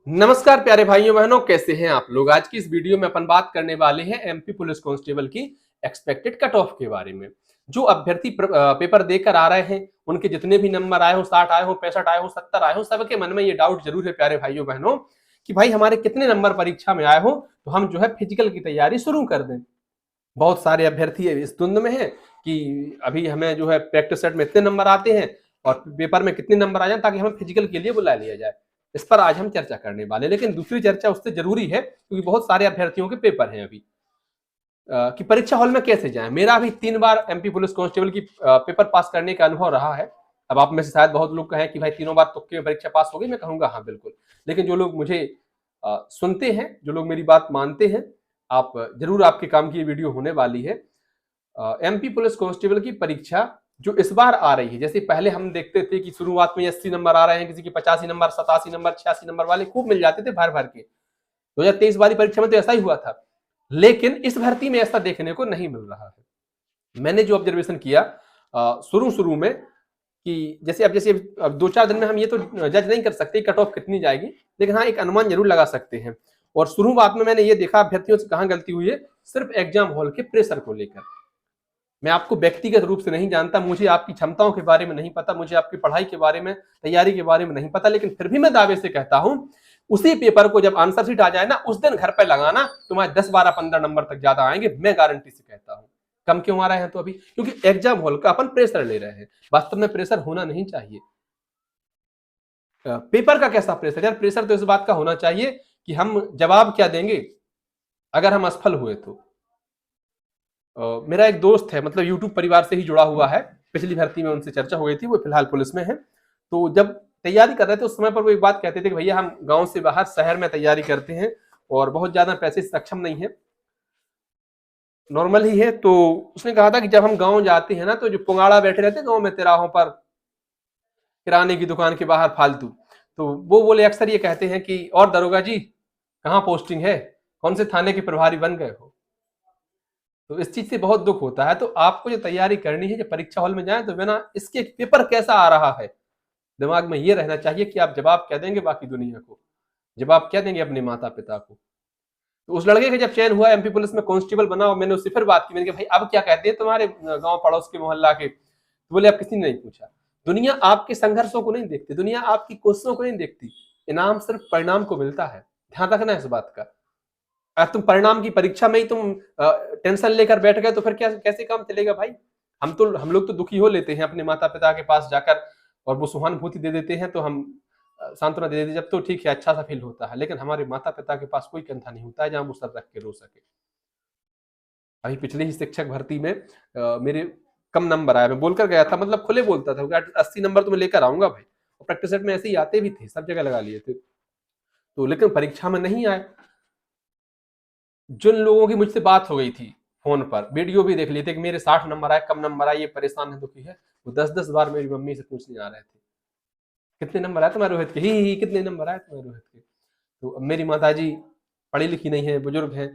नमस्कार प्यारे भाइयों बहनों, कैसे हैं आप लोग। आज की इस वीडियो में अपन बात करने वाले हैं एमपी पुलिस कांस्टेबल की एक्सपेक्टेड कट ऑफ के बारे में। जो अभ्यर्थी पेपर देकर आ रहे हैं, उनके जितने भी नंबर आए हो, 60 आए हो, 65 आए हो, 70 आए हो, सबके मन में ये डाउट जरूर है प्यारे भाइयों बहनों कि भाई हमारे कितने नंबर परीक्षा में आए हो तो हम जो है फिजिकल की तैयारी शुरू कर दें। बहुत सारे अभ्यर्थी इस धुंध में है कि अभी हमें जो है प्रैक्टिस सेट में इतने नंबर आते हैं और पेपर में कितने नंबर आ जाए ताकि हमें फिजिकल के लिए बुला लिया जाए। इस पर आज हम चर्चा करने वाले हैं, लेकिन दूसरी चर्चा उससे जरूरी है क्योंकि बहुत सारे अभ्यर्थियों के पेपर हैं अभी कि परीक्षा हॉल में कैसे जाएं। मेरा भी 3 बार एमपी पुलिस कांस्टेबल की पेपर पास करने का अनुभव रहा है। अब आप में से शायद बहुत लोग कहें कि भाई तीनों बार तुक्के में परीक्षा पास हो गई, मैं कहूंगा हाँ बिल्कुल। लेकिन जो लोग मुझे सुनते हैं, जो लोग मेरी बात मानते हैं, आप जरूर आपके काम की ये वीडियो होने वाली है। एमपी पुलिस कांस्टेबल की परीक्षा जो इस बार आ रही है, जैसे पहले हम देखते थे कि शुरुआत में 80 नंबर आ रहे हैं, किसी की 85 नंबर, 87 नंबर, 86 नंबर वाले खूब मिल जाते थे भर भर के। 2023 वाली परीक्षा में तो ऐसा ही हुआ था, लेकिन इस भर्ती में ऐसा देखने को नहीं मिल रहा है। मैंने जो ऑब्जर्वेशन किया शुरू शुरू में कि जैसे अब 2-4 दिन में हम ये तो जज नहीं कर सकते कट ऑफ कितनी जाएगी, लेकिन हाँ एक अनुमान जरूर लगा सकते हैं। और शुरुआत में मैंने ये देखा अभ्यर्थियों से कहाँ गलती हुई है, सिर्फ एग्जाम हॉल के प्रेशर को लेकर। मैं आपको व्यक्तिगत रूप से नहीं जानता, मुझे आपकी क्षमताओं के बारे में नहीं पता, मुझे आपकी पढ़ाई के बारे में, तैयारी के बारे में नहीं पता, लेकिन फिर भी मैं दावे से कहता हूं उसी पेपर को जब आंसर शीट आ जाए ना, उस दिन घर पे लगाना, तुम्हारे 10, 12, 15 नंबर तक ज्यादा आएंगे, मैं गारंटी से कहता हूं। कम क्यों आ रहे हैं तो अभी क्योंकि एग्जाम हॉल का अपन प्रेशर ले रहे हैं। वास्तव में प्रेशर होना नहीं चाहिए। पेपर का कैसा प्रेशर यार? प्रेशर तो इस बात का होना चाहिए कि हम जवाब क्या देंगे अगर हम असफल हुए तो। मेरा एक दोस्त है, मतलब यूट्यूब परिवार से ही जुड़ा हुआ है, पिछली भर्ती में उनसे चर्चा हो गई थी, वो फिलहाल पुलिस में है। तो जब तैयारी कर रहे थे उस समय पर वो एक बात कहते थे कि भैया हम गांव से बाहर शहर में तैयारी करते हैं और बहुत ज्यादा पैसे से सक्षम नहीं है, नॉर्मल ही है। तो उसने कहा था कि जब हम गांव जाते हैं ना, तो जो पुंगाड़ा बैठे रहते हैं गांव में तिराहों पर, किराने की दुकान के बाहर फालतू, तो वो बोले अक्सर ये कहते हैं कि और दरोगा जी कहाँ पोस्टिंग है, कौन से थाने के प्रभारी बन गए हो। तो इस चीज से बहुत दुख होता है। तो आपको जो तैयारी करनी है, जब परीक्षा हॉल में जाए तो बिना इसके पेपर कैसा आ रहा है, दिमाग में ये रहना चाहिए कि आप जवाब क्या देंगे बाकी दुनिया को, जवाब क्या देंगे अपने माता पिता को। तो उस लड़के का जब चयन हुआ एमपी पुलिस में कांस्टेबल बना, और मैंने उससे फिर बात की, मैंने कहा भाई अब क्या कहते हैं तुम्हारे गांव पड़ोस के मोहल्ला के, तो बोले अब किसी ने नहीं पूछा। दुनिया आपके संघर्षों को नहीं देखती, दुनिया आपकी कोशिशों को नहीं देखती, इनाम सिर्फ परिणाम को मिलता है। ध्यान रखना है इस बात का। अगर तुम परिणाम की परीक्षा में ही तुम टेंशन लेकर बैठ गए तो फिर क्या, कैसे काम चलेगा भाई। हम लोग तो दुखी हो लेते हैं अपने माता पिता के पास जाकर, और वो सहानुभूति दे देते हैं तो हम सांत्वना दे देते, जब तो ठीक है, अच्छा सा फील होता है। लेकिन हमारे माता पिता के पास कोई कंधा नहीं होता है जहां वो सर रख के रो सके। अभी पिछले ही शिक्षक भर्ती में मेरे कम नंबर आया, मैं बोलकर गया था, मतलब खुले बोलता था 80 नंबर तो मैं लेकर आऊंगा भाई, और प्रैक्टिस सेट में ऐसे ही आते भी थे, सब जगह लगा लिए थे। तो लेकिन परीक्षा में नहीं आए। जिन लोगों की मुझसे बात हो गई थी फोन पर, वीडियो भी देख लिए थे कि मेरे 60 नंबर आए, कम नंबर आए, ये परेशान है, दुखी है, वो 10-10 बार मेरी मम्मी से पूछने आ रहे थे कितने नंबर आए तुम्हारे रोहित के, ही कितने नंबर आए तुम्हारे रोहित के। तो अब मेरी माताजी पढ़ी लिखी नहीं है, बुजुर्ग हैं,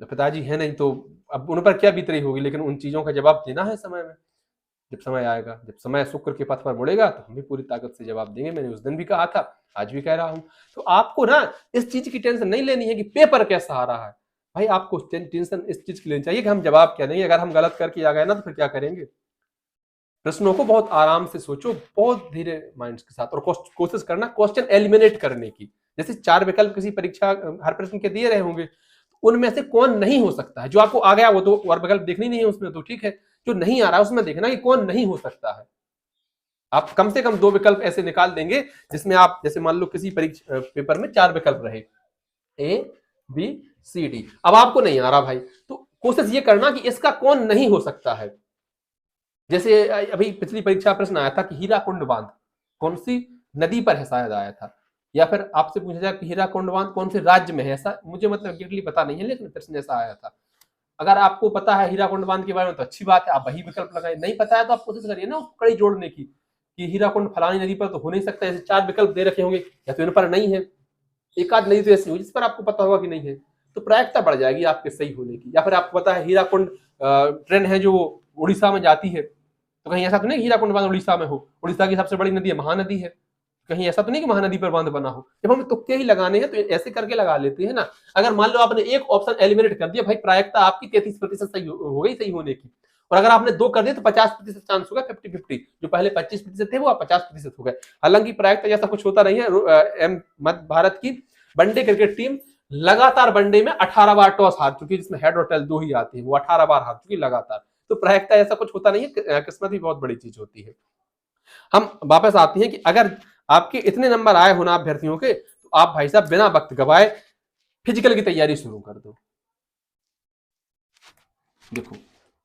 पिताजी है नहीं, तो अब उन पर क्या बीत रही होगी। लेकिन उन चीजों का जवाब देना है समय में, जब समय आएगा, जब समय शुक्र के पथ पर मुड़ेगा तो हम भी पूरी ताकत से जवाब देंगे। मैंने उस दिन भी कहा था, आज भी कह रहा हूं। तो आपको ना इस चीज की टेंशन नहीं लेनी है कि पेपर कैसा आ रहा है। भाई आपको टेंशन इस चीज की लेनी चाहिए कि हम जवाब क्या देंगे। अगर हम गलत करके आ गए ना तो फिर क्या करेंगे। प्रश्नों को बहुत आराम से सोचो, बहुत धीरे माइंड के साथ, और कोशिश करना क्वेश्चन एलिमिनेट करने की। जैसे 4 विकल्प किसी परीक्षा हर प्रश्न के दिए रहे होंगे, उनमें से कौन नहीं हो सकता है। जो आपको आ गया वो तो और विकल्प देखनी नहीं है उसमें, तो ठीक है। जो नहीं आ रहा है उसमें देखना कि कौन नहीं हो सकता है। आप कम से कम 2 विकल्प ऐसे निकाल देंगे जिसमें आप, जैसे मान लो किसी परीक्षा पेपर में 4 विकल्प रहे, ए बी सी डी, अब आपको नहीं आ रहा भाई, तो कोशिश ये करना कि इसका कौन नहीं हो सकता है। जैसे अभी पिछली परीक्षा प्रश्न आया था कि हीराकुंड बांध कौन सी नदी पर है, शायद आया था, या फिर आपसे पूछा जाए कि हीराकुंड बांध कौन से राज्य में है। ऐसा मुझे मतलब एग्जैक्टली पता नहीं है, लेकिन प्रश्न ऐसा आया था। अगर आपको पता है हीराकुंड बांध के बारे में तो अच्छी बात है, आप वही विकल्प लगाए। नहीं पता है तो आप कोशिश करिए ना उसको कड़ी जोड़ने की कि हीराकुंड फलानी नदी पर तो हो नहीं सकता, ऐसे 4 विकल्प दे रखे होंगे, या तो इन पर नहीं है, एक आध नदी तो ऐसी हो जिस पर आपको पता होगा कि नहीं है, तो प्रायिकता बढ़ जाएगी आपके सही होने की। या फिर आपको पता है हीराकुंड ट्रेन है जो उड़ीसा में जाती है, तो कहीं ऐसा तो नहीं हीराकुंड बांध उड़ीसा में हो। उड़ीसा की सबसे बड़ी नदी है, महानदी है, कहीं ऐसा तो नहीं कि महानदी पर बांध बना हो। जब हमें तुक्के ही लगाने हैं तो ऐसे करके लगा लेते हैं ना। अगर मान लो आपने एक ऑप्शन एलिमिनेट कर दिया, भाई प्रायिकता आपकी 33% सही हो गई सही होने की, और अगर आपने 2 कर दिए तो 50% चांस होगा, 50-50। जो पहले 25% थे वो अब 50% हो गए। हालांकि प्रायिकता जैसा कुछ होता नहीं है। मध्य भारत की वनडे क्रिकेट टीम लगातार वनडे में 18 बार टॉस हार चुकी है, जिसमें हेड और टेल 2 ही आती है, वो 18 बार हार चुकी लगातार। तो प्रायिकता ऐसा कुछ होता नहीं है, किस्मत भी बहुत बड़ी चीज होती है। हम वापस आते हैं कि अगर आपके इतने नंबर आए हो ना अभ्यर्थियों के, तो आप भाई साहब बिना वक्त गवाए फिजिकल की तैयारी शुरू कर दो। देखो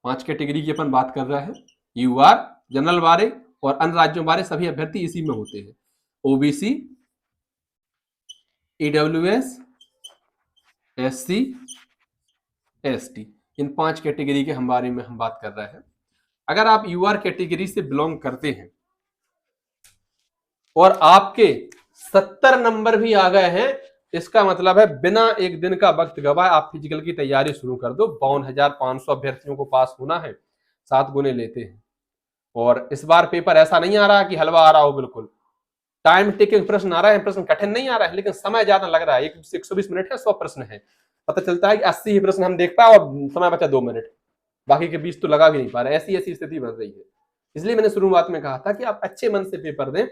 5 कैटेगरी की अपन बात कर रहे हैं, यूआर, जनरल बारे और अन्य राज्यों बारे सभी अभ्यर्थी इसी में होते हैं। ओबीसी, ईडब्ल्यूएस, एससी, एसटी, इन 5 कैटेगरी के हम बारे में हम बात कर रहे हैं। अगर आप यूआर कैटेगरी से बिलोंग करते हैं और आपके 70 नंबर भी आ गए हैं, इसका मतलब है बिना एक दिन का वक्त गवाए आप फिजिकल की तैयारी शुरू कर दो। 52,500 अभ्यर्थियों को पास होना है, 7 गुने लेते हैं। और इस बार पेपर ऐसा नहीं आ रहा कि हलवा आ रहा हो, बिल्कुल टाइम टेकिंग प्रश्न आ रहा है। प्रश्न कठिन नहीं आ रहा है, लेकिन समय ज्यादा लग रहा है। 120 मिनट है, 100 प्रश्न है। पता चलता है कि 80 ही प्रश्न हम देख पाए और समय बचा 2 मिनट, बाकी के 20 तो लगा भी नहीं पा रहे। ऐसी स्थिति बन रही है। इसलिए मैंने शुरुआत में कहा था कि आप अच्छे मन से पेपर दें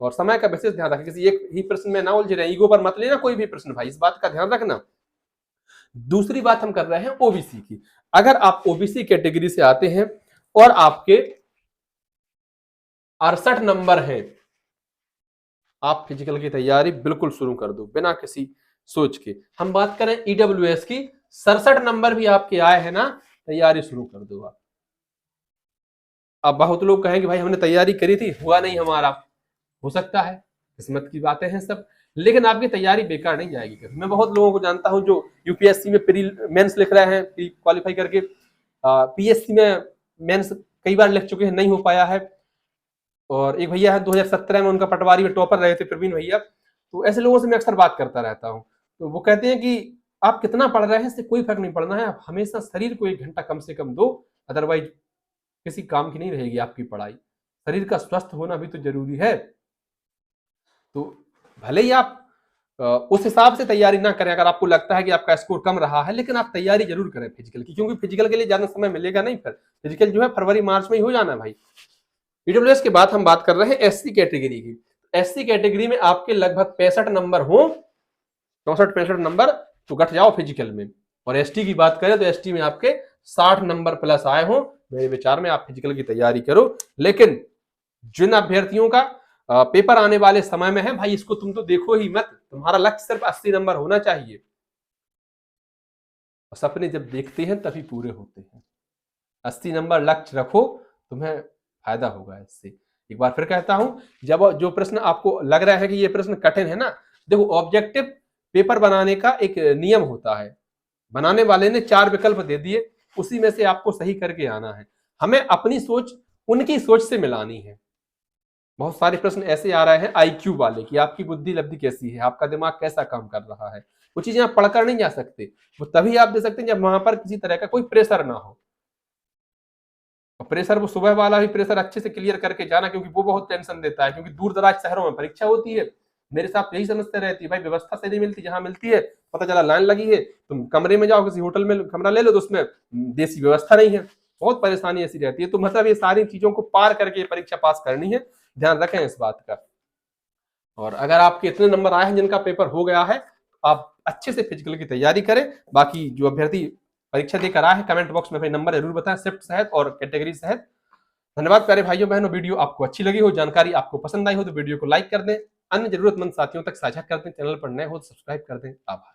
और समय का विशेष ध्यान रखें। किसी एक ही प्रश्न में ना उलझे रहे, ईगो पर मत लेना कोई भी प्रश्न भाई, इस बात का ध्यान रखना। दूसरी बात हम कर रहे हैं ओबीसी की। अगर आप ओबीसी कैटेगरी से आते हैं और आपके 68 नंबर हैं, आप फिजिकल की तैयारी बिल्कुल शुरू कर दो बिना किसी सोच के। हम बात करें ईडब्ल्यूएस की, 67 नंबर भी आपके आए हैं ना, तैयारी शुरू कर दो आप। अब बहुत लोग कहेंगे भाई हमने तैयारी करी थी, हुआ नहीं हमारा। हो सकता है, किस्मत की बातें हैं सब, लेकिन आपकी तैयारी बेकार नहीं जाएगी कभी। मैं बहुत लोगों को जानता हूं जो यूपीएससी में प्री मेंस लिख रहे हैं, प्री क्वालिफाई करके, पीएससी में मेंस कई बार लिख चुके हैं, नहीं हो पाया है। और एक भैया है 2017 में उनका पटवारी में टॉपर रहे थे, प्रवीण भैया। तो ऐसे लोगों से मैं अक्सर बात करता रहता हूँ। तो वो कहते हैं कि आप कितना पढ़ रहे हैं इससे कोई फर्क नहीं पड़ना है, आप हमेशा शरीर को 1 घंटा कम से कम दो, अदरवाइज किसी काम की नहीं रहेगी आपकी पढ़ाई। शरीर का स्वस्थ होना भी तो जरूरी है। तो भले ही आप उस हिसाब से तैयारी ना करें, अगर आपको लगता है कि आपका स्कोर कम रहा है, लेकिन आप तैयारी जरूर करें फिजिकल की, क्योंकि फिजिकल के लिए ज्यादा समय मिलेगा नहीं। फिर फिजिकल जो है फरवरी मार्च में ही हो जाना है भाई। ईडब्ल्यूएस के बाद हम बात कर रहे हैं एससी कैटेगरी की। एससी कैटेगरी में आपके लगभग 65 नंबर हो, 64-65 नंबर, तो गठ जाओ फिजिकल में। और एसटी की बात करें तो एसटी में आपके 60 नंबर प्लस आए हो, मेरे विचार में आप फिजिकल की तैयारी करो। लेकिन जिन अभ्यर्थियों का पेपर आने वाले समय में है, भाई इसको तुम तो देखो ही मत, तुम्हारा लक्ष्य सिर्फ 80 नंबर होना चाहिए। सपने जब देखते हैं तभी पूरे होते हैं। 80 नंबर लक्ष्य रखो, तुम्हें फायदा होगा इससे। एक बार फिर कहता हूं, जब जो प्रश्न आपको लग रहा है कि ये प्रश्न कठिन है ना, देखो ऑब्जेक्टिव पेपर बनाने का एक नियम होता है। बनाने वाले ने 4 विकल्प दे दिए, उसी में से आपको सही करके आना है। हमें अपनी सोच उनकी सोच से मिलानी है। बहुत सारे प्रश्न ऐसे आ रहे हैं आईक्यू वाले कि आपकी बुद्धि लब्धि कैसी है, आपका दिमाग कैसा काम कर रहा है। वो चीजें आप पढ़कर नहीं जा सकते, वो तभी आप दे सकते हैं जब वहां पर किसी तरह का कोई प्रेशर ना हो। प्रेशर वो सुबह वाला ही प्रेशर अच्छे से क्लियर करके जाना, क्योंकि वो बहुत टेंशन देता है। क्योंकि दूर दराज शहरों में परीक्षा होती है, मेरे साथ यही समस्या रहती है भाई, व्यवस्था से नहीं मिलती। जहां मिलती है पता चला लाइन लगी है, तुम कमरे में जाओ, किसी होटल में कमरा ले लो तो उसमें देसी व्यवस्था नहीं है, बहुत परेशानी ऐसी रहती है। तो मतलब ये सारी चीजों को पार करके परीक्षा पास करनी है, ध्यान रखें इस बात का। और अगर आपके इतने नंबर आए हैं जिनका पेपर हो गया है, आप अच्छे से फिजिकल की तैयारी करें। बाकी जो अभ्यर्थी परीक्षा देकर आए हैं, कमेंट बॉक्स में अपने नंबर जरूर बताएं, शिफ्ट सहित और कैटेगरी सहित। धन्यवाद प्यारे भाइयों बहनों, वीडियो आपको अच्छी लगी हो, जानकारी आपको पसंद आई हो तो वीडियो को लाइक कर दें, अन्य जरूरतमंद साथियों तक साझा कर दें, चैनल पर नए हो तो सब्सक्राइब कर दें। आभार।